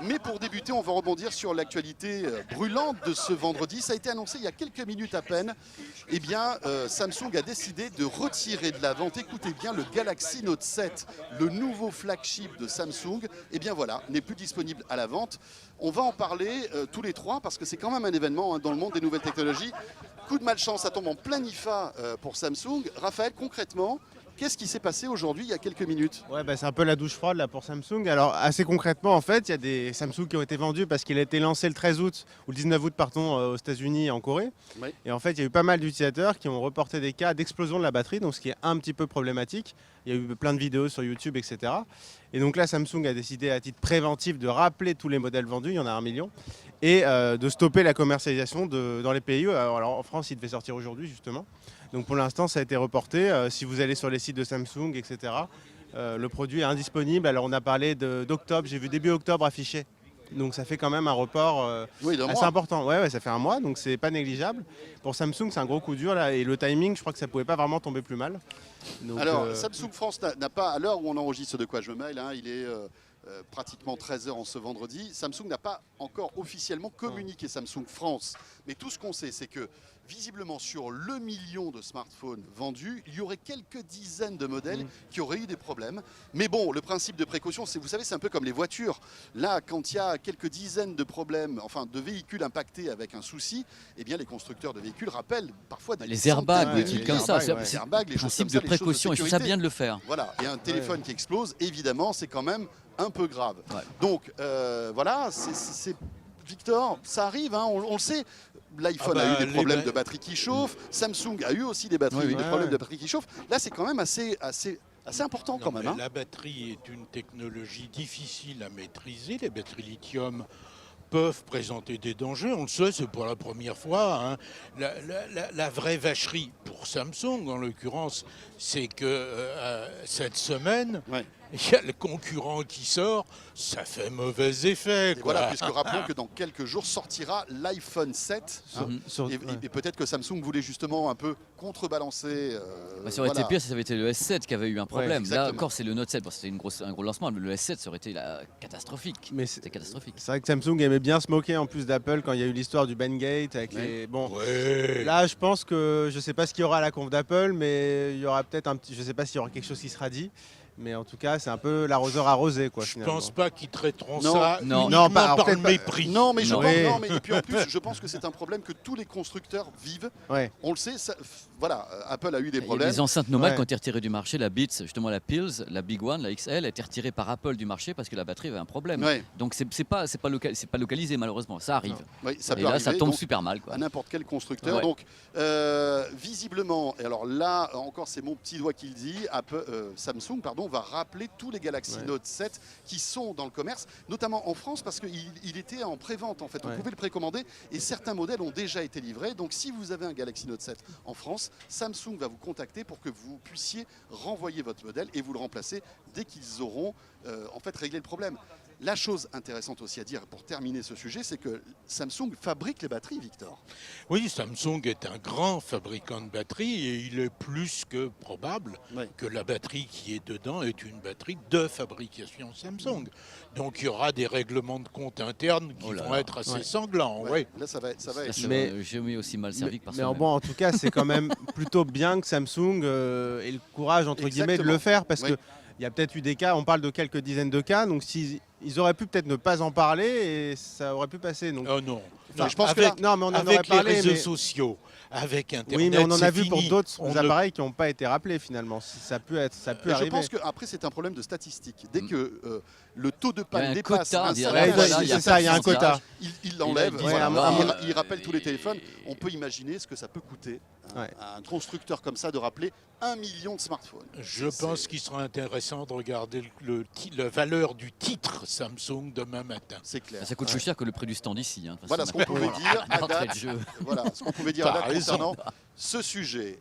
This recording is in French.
Mais pour débuter, on va rebondir sur l'actualité brûlante de ce vendredi. Ça a été annoncé il y a quelques minutes à peine. Eh bien, Samsung a décidé de retirer de la vente, écoutez bien, le Galaxy Note 7, le nouveau flagship de Samsung. Eh bien voilà, n'est plus disponible à la vente. On va en parler tous les trois parce que c'est quand même un événement dans le monde des nouvelles technologies. Coup de malchance, ça tombe en plein IFA pour Samsung. Raphaël, concrètement, qu'est-ce qui s'est passé aujourd'hui, il y a quelques minutes? Ouais, c'est un peu la douche froide là pour Samsung. Alors assez concrètement, en fait, il y a des Samsung qui ont été vendus parce qu'il a été lancé le 13 août ou le 19 août pardon, aux États-Unis et en Corée. Oui. Et en fait, il y a eu pas mal d'utilisateurs qui ont reporté des cas d'explosion de la batterie, donc ce qui est un petit peu problématique. Il y a eu plein de vidéos sur YouTube, etc. Et donc là, Samsung a décidé à titre préventif de rappeler tous les modèles vendus, il y en a 1 million, et de stopper la commercialisation dans les pays. Alors en France, il devait sortir aujourd'hui justement. Donc pour l'instant, ça a été reporté. Si vous allez sur les sites de Samsung, etc., le produit est indisponible. Alors on a parlé d'octobre, j'ai vu début octobre affiché. Donc ça fait quand même un report assez important. Ouais, ça fait un mois, donc c'est pas négligeable. Pour Samsung, c'est un gros coup dur là, et le timing, je crois que ça pouvait pas vraiment tomber plus mal. Donc, alors, Samsung France n'a pas, à l'heure où on enregistre De quoi je me mêle, hein, il est pratiquement 13h en ce vendredi, Samsung n'a pas encore officiellement communiqué Samsung France. Mais tout ce qu'on sait, c'est que visiblement sur le million de smartphones vendus, il y aurait quelques dizaines de modèles qui auraient eu des problèmes. Mais bon, le principe de précaution, vous savez, c'est un peu comme les voitures. Là, quand il y a quelques dizaines de problèmes, enfin de véhicules impactés avec un souci, eh bien les constructeurs de véhicules rappellent parfois des les airbags, des trucs comme ça. C'est le principe de précaution, et je trouve ça bien de le faire. Voilà, et un téléphone qui explose, évidemment, c'est quand même un peu grave. Ouais. Donc voilà, Victor, ça arrive, hein, on le sait. L'iPhone a eu des problèmes de batterie qui chauffent. Samsung a eu aussi des problèmes de batterie qui chauffent. Là, c'est quand même assez important quand même. Hein. La batterie est une technologie difficile à maîtriser. Les batteries lithium peuvent présenter des dangers. On le sait, c'est pour la première fois. Hein. La vraie vacherie pour Samsung, en l'occurrence, c'est que cette semaine, il y a le concurrent qui sort, ça fait mauvais effet. Et voilà, puisque rappelons que dans quelques jours sortira l'iPhone 7. Et peut-être que Samsung voulait justement un peu contrebalancer. Ça aurait été pire si ça avait été le S7 qui avait eu un problème. Ouais, là encore, c'est le Note 7. Bon, c'était un gros lancement. Le S7, ça aurait été catastrophique. Mais c'était catastrophique. C'est vrai que Samsung aimait bien se moquer en plus d'Apple quand il y a eu l'histoire du Bangate avec les. Bon, là, je pense que je sais pas ce qu'il y aura à la conf d'Apple, mais il y aura peut-être un petit. Je sais pas s'il y aura quelque chose qui sera dit. Mais en tout cas, c'est un peu l'arroseur arrosé, quoi. Je pense pas qu'ils traiteront ça par le mépris. Non, mais et puis en plus, je pense que c'est un problème que tous les constructeurs vivent. Ouais. On le sait. Voilà, Apple a eu des problèmes. Les enceintes nomades qui ont été retirées du marché, la Beats, justement la Pils, la Big One, la XL, a été retirée par Apple du marché parce que la batterie avait un problème. Ouais. Donc c'est pas localisé malheureusement. Ça arrive. Oui, ça peut là, arriver, ça tombe super mal, quoi. À n'importe quel constructeur. Ouais. Donc visiblement, et alors là encore, c'est mon petit doigt qui le dit. Samsung, va rappeler tous les Galaxy Note 7 qui sont dans le commerce, notamment en France parce qu'il était en pré-vente en fait. On pouvait le précommander et certains modèles ont déjà été livrés. Donc si vous avez un Galaxy Note 7 en France, Samsung va vous contacter pour que vous puissiez renvoyer votre modèle et vous le remplacer dès qu'ils auront en fait réglé le problème. La chose intéressante aussi à dire pour terminer ce sujet, c'est que Samsung fabrique les batteries, Victor. Oui, Samsung est un grand fabricant de batteries et il est plus que probable que la batterie qui est dedans est une batterie de fabrication Samsung. Donc il y aura des règlements de compte internes qui vont être assez sanglants. Là, ça va être. Mais j'ai mis aussi mal servi que personne. Mais bon, en tout cas, c'est quand même plutôt bien que Samsung ait le courage, entre guillemets, de le faire parce que il y a peut-être eu des cas, on parle de quelques dizaines de cas, donc ils auraient pu peut-être ne pas en parler et ça aurait pu passer. Donc, oh non. Je pense avec, que non, mais on en aurait parlé, les réseaux sociaux, avec Internet. Oui, mais on en a vu pour d'autres appareils qui n'ont pas été rappelés finalement. Ça peut arriver. Je pense qu'après c'est un problème de statistique. Dès que le taux de panne dépasse un quota, il y a un quota. Il l'enlève, il rappelle tous les téléphones. On peut imaginer ce que ça peut coûter à un constructeur comme ça de rappeler 1 million de smartphones. Je pense qu'il sera intéressant de regarder la valeur du titre Samsung demain matin. C'est clair. Ça coûte plus cher que le prix du stand ici. Voilà ce qu'on pouvait dire à date. Voilà ce qu'on pouvait dire à date concernant ce sujet.